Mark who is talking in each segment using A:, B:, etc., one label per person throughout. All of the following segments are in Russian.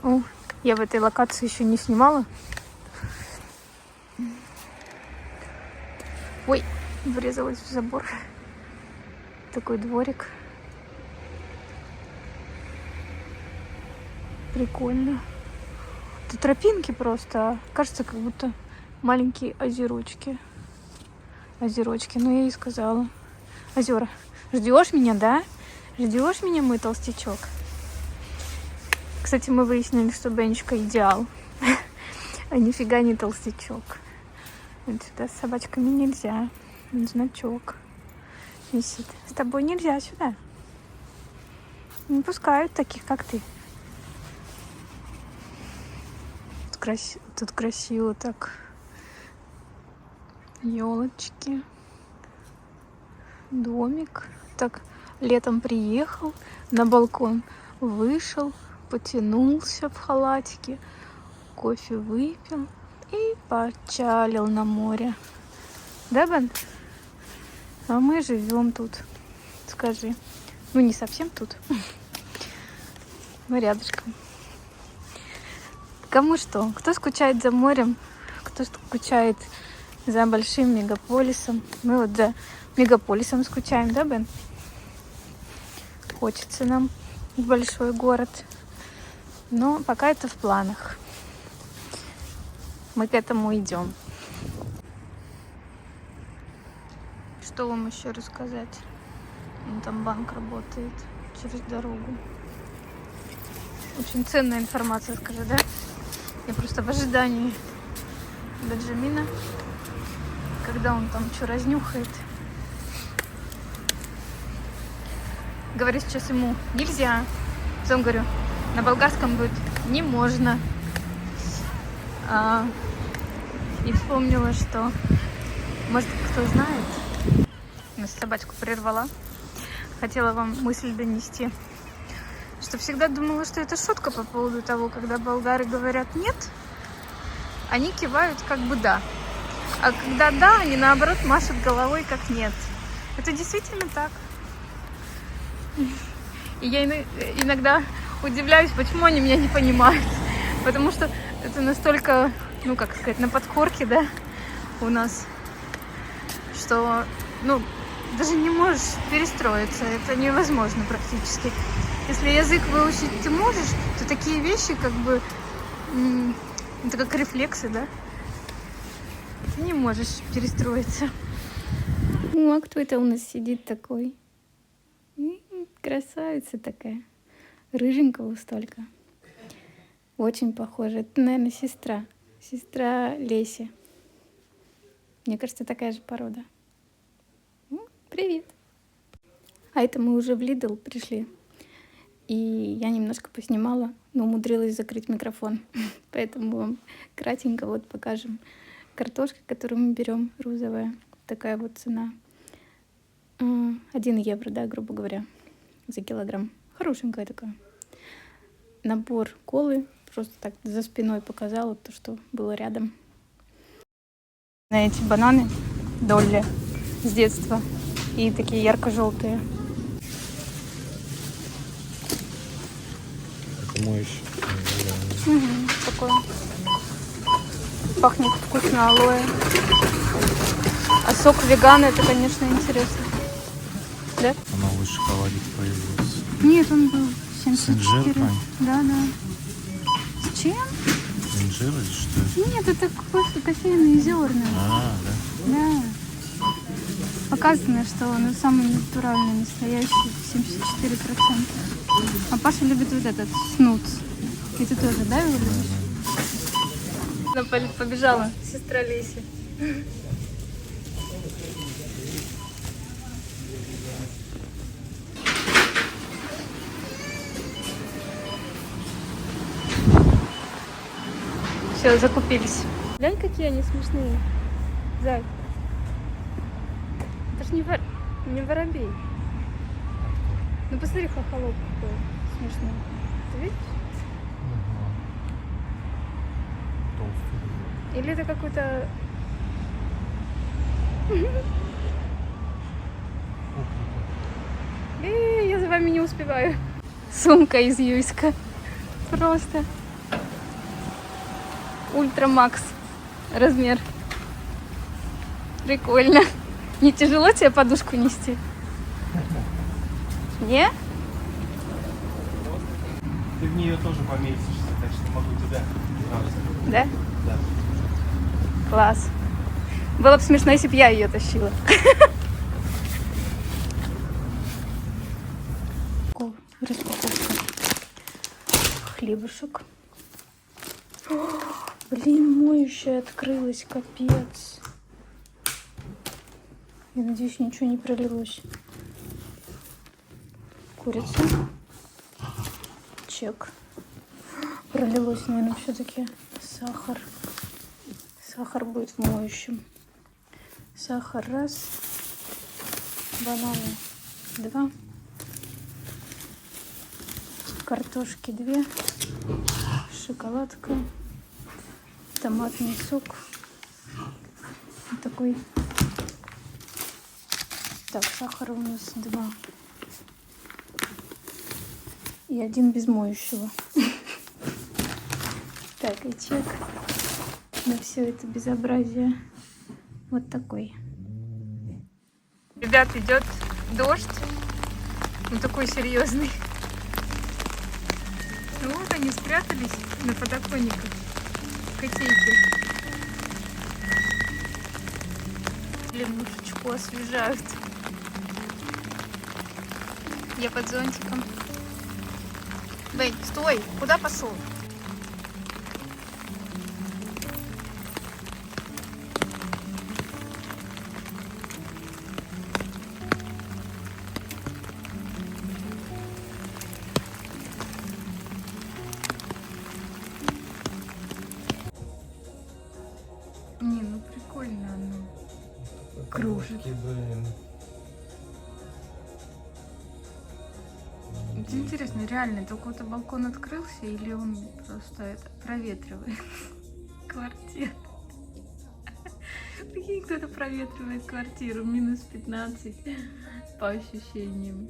A: О, я в этой локации еще не снимала. Ой, врезалась в забор. Такой дворик. Прикольно. Тут тропинки просто. Кажется, как будто маленькие озерочки. Озерочки. Ну, я и сказала. Озера. Ждешь меня, да? Ждешь меня, мой толстячок? Кстати, мы выяснили, что Бенечка идеал. А нифига не толстячок. Вот сюда с собачками нельзя. Вот значок висит. С тобой нельзя сюда. Не пускают таких, как ты. Тут красиво так. Елочки. Домик. Так, летом приехал, на балкон вышел, потянулся в халатике, кофе выпил и почалил на море. Да, Бен? А мы живем тут. Скажи. Ну, не совсем тут. Мы рядышком. Кому что? Кто скучает за морем, кто скучает за большим мегаполисом. Мы вот за мегаполисом скучаем, да, Бен? Хочется нам в большой город. Но пока это в планах. Мы к этому идем. Что вам еще рассказать? Вон там банк работает через дорогу. Очень ценная информация, скажи, да? Я просто в ожидании Бенджамина, когда он там что разнюхает. Говорю сейчас ему нельзя. Потом говорю, на болгарском будет не можно. И вспомнила, что, может, кто знает, я собачку прервала. Хотела вам мысль донести, что всегда думала, что это шутка по поводу того, когда болгары говорят «нет», они кивают как бы «да». А когда «да», они наоборот машут головой как «нет». Это действительно так. И я иногда удивляюсь, почему они меня не понимают. Потому что это настолько, ну как сказать, на подкорке, да, у нас, что, ну, даже не можешь перестроиться. Это невозможно практически. Если язык выучить ты можешь, то такие вещи как бы, это как рефлексы, да? Ты не можешь перестроиться. Ну, а кто это у нас сидит такой? Красавица такая. Рыженького столько. Очень похожа. Это, наверное, сестра. Сестра Леси. Мне кажется, такая же порода. Привет. А это мы уже в Lidl пришли. И я немножко поснимала, но умудрилась закрыть микрофон. Поэтому вам кратенько вот покажем. Картошка, которую мы берем, розовая. Такая вот цена. 1 евро, да, грубо говоря, за килограмм. Хорошенькая такая. Набор колы. Просто так за спиной показала то, что было рядом. На эти бананы Долли с детства. И такие ярко-желтые.
B: Это мой еще.
A: Такое. Пахнет вкусно алоэ. А сок веган, это, конечно, интересно. Да?
B: А новый шоколадик появился.
A: Нет, он был 74.
B: С инжиркой?
A: Да. С чем?
B: Инжир или что?
A: Нет, это кофейные зерна.
B: А, да?
A: Да. Показано, что он самый натуральный, настоящий, 74%. А Паша любит вот этот снуц. И ты тоже, да, его любишь? Она побежала, сестра Леси. Все, закупились. Глянь, какие они смешные. Зай. Это ж не воробей. Ну посмотри, хохолок какой смешной. Ты видишь?
B: Толстый.
A: Или это какой-то... Я за вами не успеваю. Сумка из Юйска. Просто Ультра Макс размер. Прикольно. Не тяжело тебе подушку нести? Не?
B: Ты в нее тоже поместишься, так что могу тебя.
A: Да?
B: Да.
A: Класс. Было бы смешно, если бы я ее тащила. Распаковка. Хлебушек. О, блин, моющая открылась, капец. Я надеюсь, ничего не пролилось. Курица. Чек. Пролилось, наверное, все-таки сахар. Сахар будет в моющем. Сахар раз. Бананы два. Картошки 2, шоколадка, томатный сок. Вот такой. Так, сахара у нас 2. И 1 без моющего. Так, и чек на все это безобразие. Вот такой. Ребят, идет дождь. Он такой серьезный. Ну вот они спрятались на подоконниках. Котейки. Лягушечку освежают. Я под зонтиком. Бэй, стой! Куда пошел? Не, ну прикольно оно. Кружит.
B: Блин.
A: Это интересно, реально, только вот балкон открылся или он просто это проветривает квартиру? Прикинь, кто-то проветривает квартиру, минус 15 по ощущениям.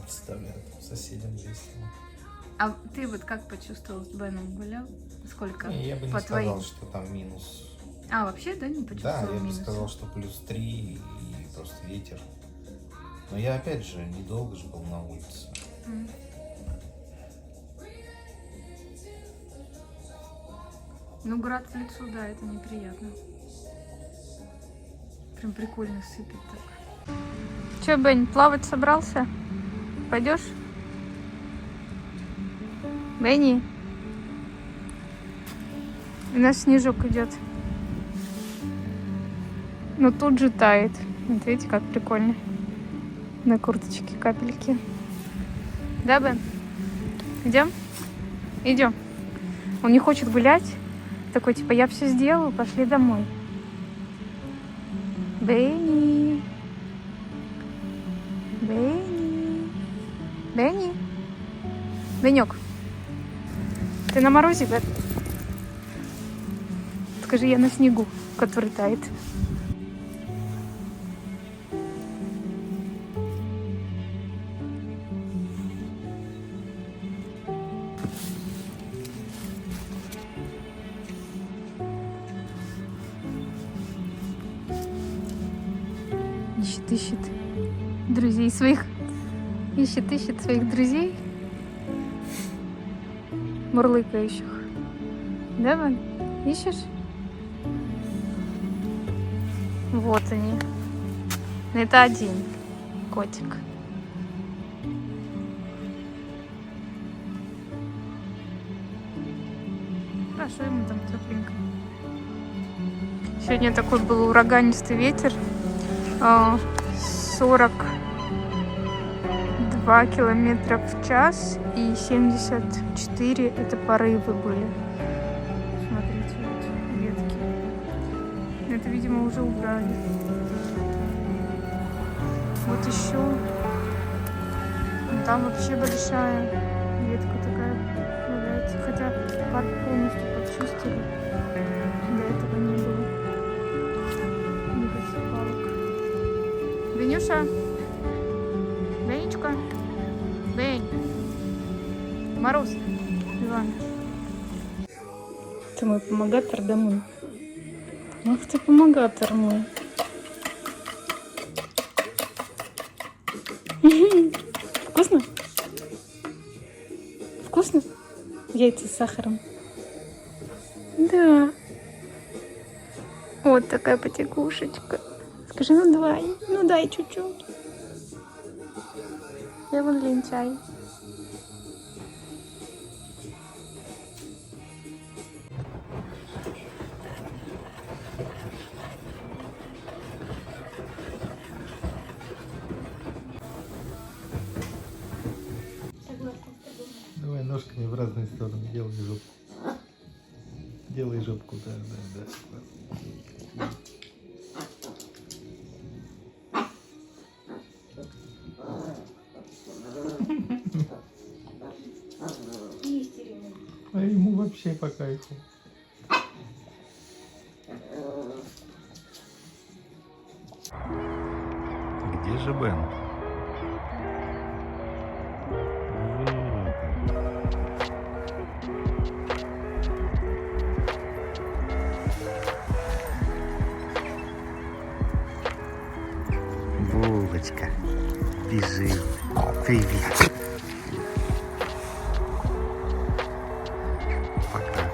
B: Представляю, соседям весело.
A: А ты вот как почувствовал, с Беном гулял? Сколько?
B: Не, я бы не
A: по
B: сказал,
A: твоим?
B: что там минус.
A: А, вообще, да, не
B: Да,
A: почувствовал
B: я бы
A: минуса?
B: сказал, что плюс 3 и просто ветер. Но я опять же недолго же был на улице.
A: М. Ну, град в лицо, да, это неприятно. Прям прикольно сыпет так. Че, Бень, плавать собрался? Пойдешь? Бенни? У нас снежок идет. Но тут же тает. Вот видите, как прикольно. На курточке капельки. Да, Бен? Идем? Идем. Он не хочет гулять. Такой, типа, я все сделал, пошли домой. Бенни. Бенни. Бенни. Бенек. Ты на морозе, Бен? Скажи, я на снегу, который тает. Ищет друзей своих. Ищет своих друзей. Мурлыкающих. Да, Ван? Ищешь? Вот они. Это один котик. Хорошо ему там тепленько. Сегодня такой был ураганистый ветер. 42 километра в час и 74 это порывы были. Смотрите, вот ветки. Это, видимо, уже убрали. Вот еще. Там вообще большая ветка такая валяется. Хотя парк полностью подчистили. До этого не было никаких палок. Бенюша? Бенечка? Бень? Мороз? Иван? Ты мой помогатор домой. Ах ты помогатор мой. Вкусно? Вкусно? Яйца с сахаром. Да. Вот такая потекушечка. Скажи, ну дай чуть-чуть. Я вон лентяй.
B: Давай ножками в разные стороны, делай жопку. Делай жопку, да. А ему вообще по кайфу. Где же Бен? Булочка, бежи. Привет. Пока.